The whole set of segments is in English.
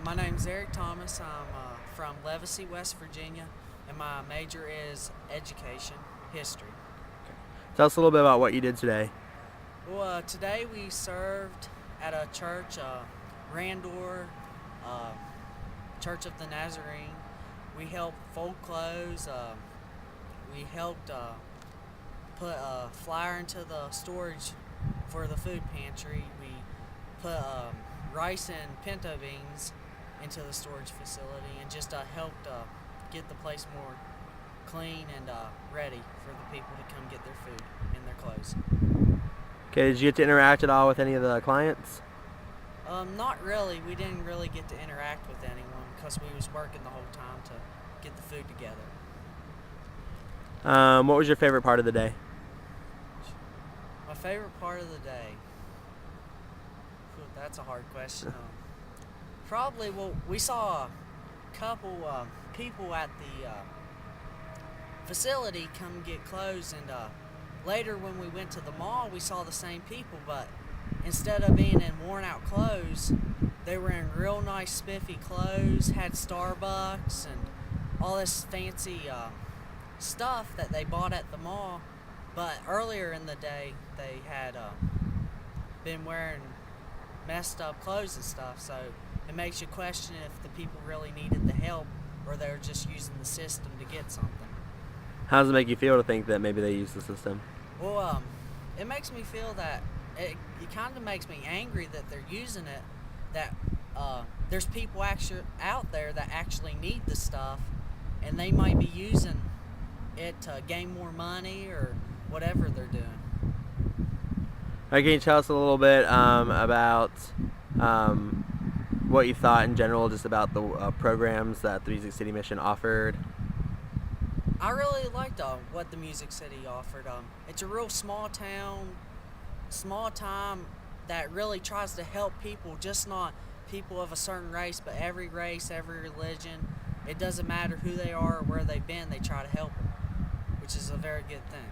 My name's Eric Thomas. I'm from Levacy, West Virginia, and my major is education, history. Tell us a little bit about what you did today. Well, today we served at a church, Randor, uh, Church of the Nazarene. We helped fold clothes. We helped put a flyer into the storage for the food pantry. We put rice and pinto beans into the storage facility and just helped get the place more clean and ready for the people to come get their food and their clothes. Okay, did you get to interact at all with any of the clients? Not really. We didn't really get to interact with anyone because we was working the whole time to get the food together. What was your favorite part of the day? My favorite part of the day? Whew, that's a hard question. Probably, well, we saw a couple people at the facility come get clothes, and later when we went to the mall, we saw the same people, but instead of being in worn out clothes, they were in real nice spiffy clothes, had Starbucks and all this fancy stuff that they bought at the mall. But earlier in the day, they had been wearing messed up clothes and stuff, so it makes you question if the people really needed the help or they're just using the system to get something. How does it make you feel to think that maybe they use the system? Well, it makes me feel that it kind of makes me angry that they're using it, that there's people actually out there that actually need the stuff, and they might be using it to gain more money or whatever they're doing. Can you tell us a little bit about what you thought in general, just about the programs that the Music City Mission offered? I really liked what the Music City offered. It's a real small time that really tries to help people, just not people of a certain race, but every race, every religion. It doesn't matter who they are or where they've been, they try to help them, which is a very good thing.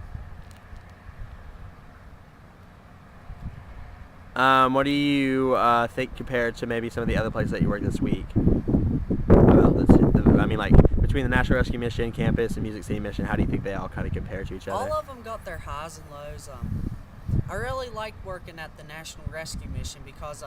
What do you think compared to maybe some of the other places that you worked this week? About this, like between the National Rescue Mission campus and Music City Mission, how do you think they all kind of compare to each other? All of them got their highs and lows. I really liked working at the National Rescue Mission because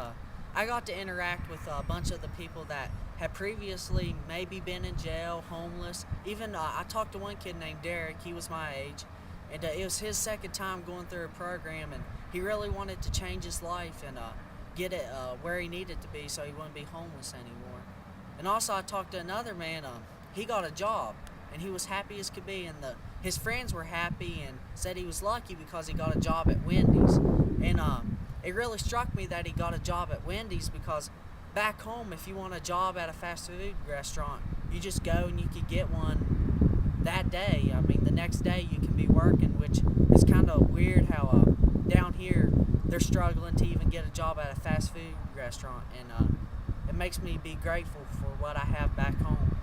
I got to interact with a bunch of the people that had previously maybe been in jail, homeless. Even I talked to one kid named Derek. He was my age, and it was his second time going through a program, and he really wanted to change his life and get it where he needed to be so he wouldn't be homeless anymore. And also I talked to another man. He got a job, and he was happy as could be, and his friends were happy and said he was lucky because he got a job at Wendy's. And it really struck me that he got a job at Wendy's because back home, if you want a job at a fast food restaurant, you just go and you could get one that day. I mean, the next day you can be working, which is kind of weird how down here they're struggling to even get a job at a fast food restaurant, and it makes me be grateful for what I have back home.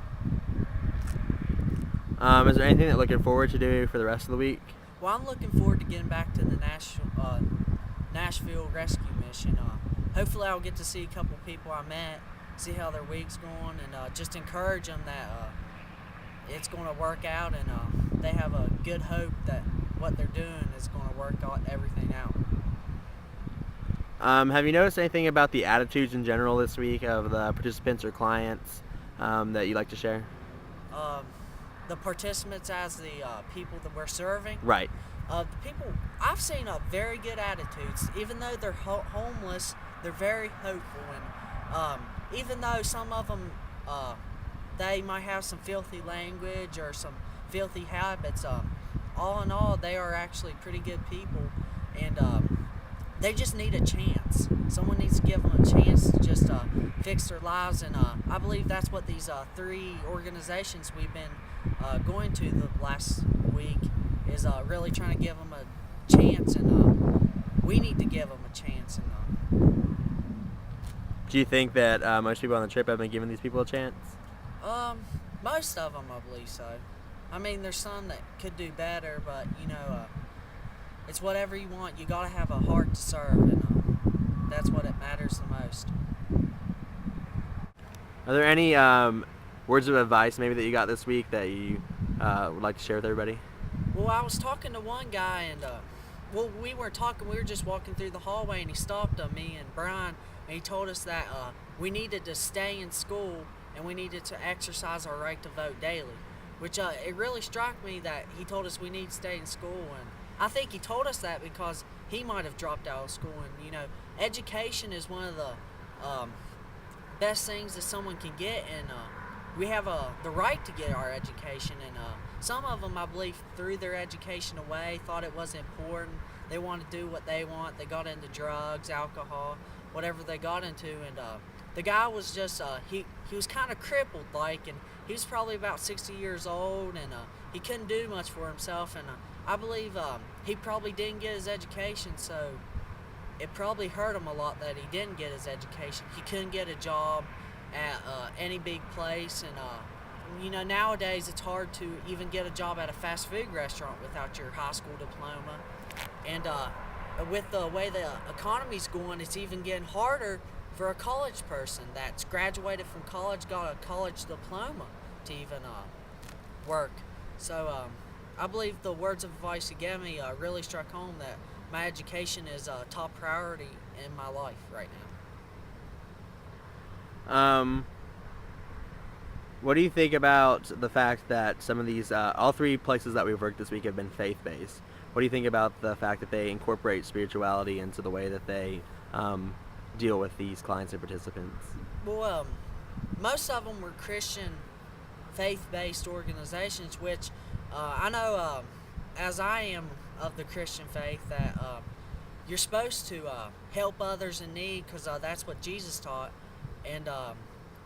Is there anything that you're looking forward to do for the rest of the week? Well, I'm looking forward to getting back to the Nashville Rescue Mission. Hopefully I'll get to see a couple people I met, see how their week's going, and just encourage them that it's going to work out, and they have a good hope that what they're doing is going to work everything out. Have you noticed anything about the attitudes in general this week of the participants or clients that you'd like to share? The participants as the people that we're serving. Right. The people, I've seen very good attitudes. Even though they're homeless, they're very hopeful. And even though some of them, they might have some filthy language or some filthy habits, all in all, they are actually pretty good people. And they just need a chance. Someone needs to give them a chance to just fix their lives. And I believe that's what these 3 organizations we've been going to the last week is really trying to give them a chance, and we need to give them a chance. And do you think that most people on the trip have been giving these people a chance? Most of them, I believe so. I mean, there's some that could do better, but it's whatever you want. You gotta have a heart to serve, and that's what it matters the most. Are there any words of advice maybe that you got this week that you would like to share with everybody? Well, I was talking to one guy, and well, we weren't talking. We were just walking through the hallway, and he stopped me and Brian, and he told us that we needed to stay in school and we needed to exercise our right to vote daily. Which it really struck me that he told us we need to stay in school, and I think he told us that because he might have dropped out of school. And education is one of the best things that someone can get, and we have the right to get our education. And some of them, I believe, threw their education away, thought it wasn't important. They want to do what they want. They got into drugs, alcohol, whatever they got into. And the guy was just he was kind of crippled, and he was probably about 60 years old, and he couldn't do much for himself. And I believe he probably didn't get his education, so it probably hurt him a lot that he didn't get his education. He couldn't get a job at any big place, and nowadays it's hard to even get a job at a fast food restaurant without your high school diploma. And with the way the economy's going, it's even getting harder for a college person that's graduated from college, got a college diploma, to even work. So I believe the words of advice he gave me really struck home that my education is a top priority in my life right now. What do you think about the fact that some of these, all three places that we've worked this week have been faith-based? What do you think about the fact that they incorporate spirituality into the way that they deal with these clients and participants? Well, most of them were Christian, faith-based organizations, which I know, as I am of the Christian faith, that you're supposed to help others in need, because that's what Jesus taught. And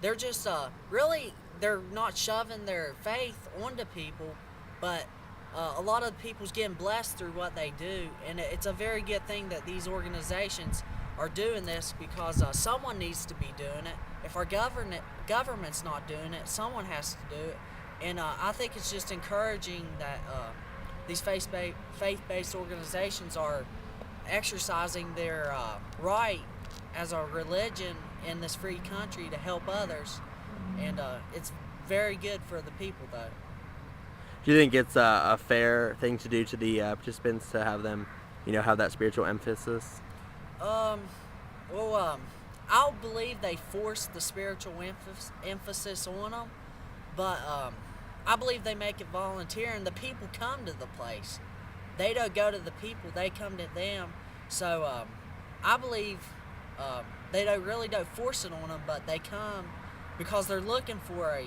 they're just really, they're not shoving their faith onto people, but a lot of people's getting blessed through what they do. And it's a very good thing that these organizations are doing this, because someone needs to be doing it. If our government's not doing it, someone has to do it. And I think it's just encouraging that these faith-based organizations are exercising their right as a religion in this free country to help others. And it's very good for the people, though. Do you think it's a fair thing to do to the participants to have them, have that spiritual emphasis? I'll believe they force the spiritual emphasis on them, but I believe they make it volunteer, and the people come to the place. They don't go to the people, they come to them. So I believe they don't force it on them, but they come because they're looking for a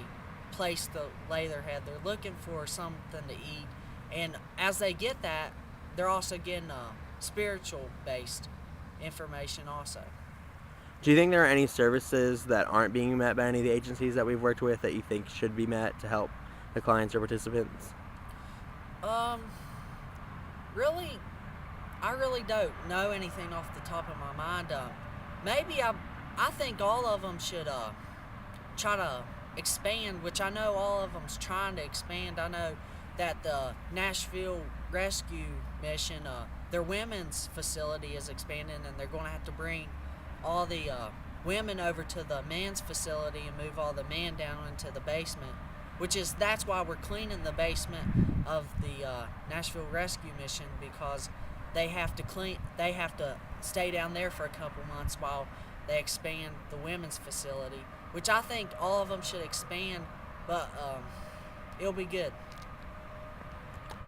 place to lay their head. They're looking for something to eat, and as they get that, they're also getting spiritual-based information also. Do you think there are any services that aren't being met by any of the agencies that we've worked with that you think should be met to help the clients or participants? Really, I really don't know anything off the top of my mind. Maybe I think all of them should try to expand, which I know all of them's trying to expand. I know that the Nashville Rescue Mission, their women's facility is expanding, and they're going to have to bring all the women over to the men's facility and move all the men down into the basement, that's why we're cleaning the basement of the Nashville Rescue Mission, because they have to stay down there for a couple months while they expand the women's facility, which I think all of them should expand, but it'll be good.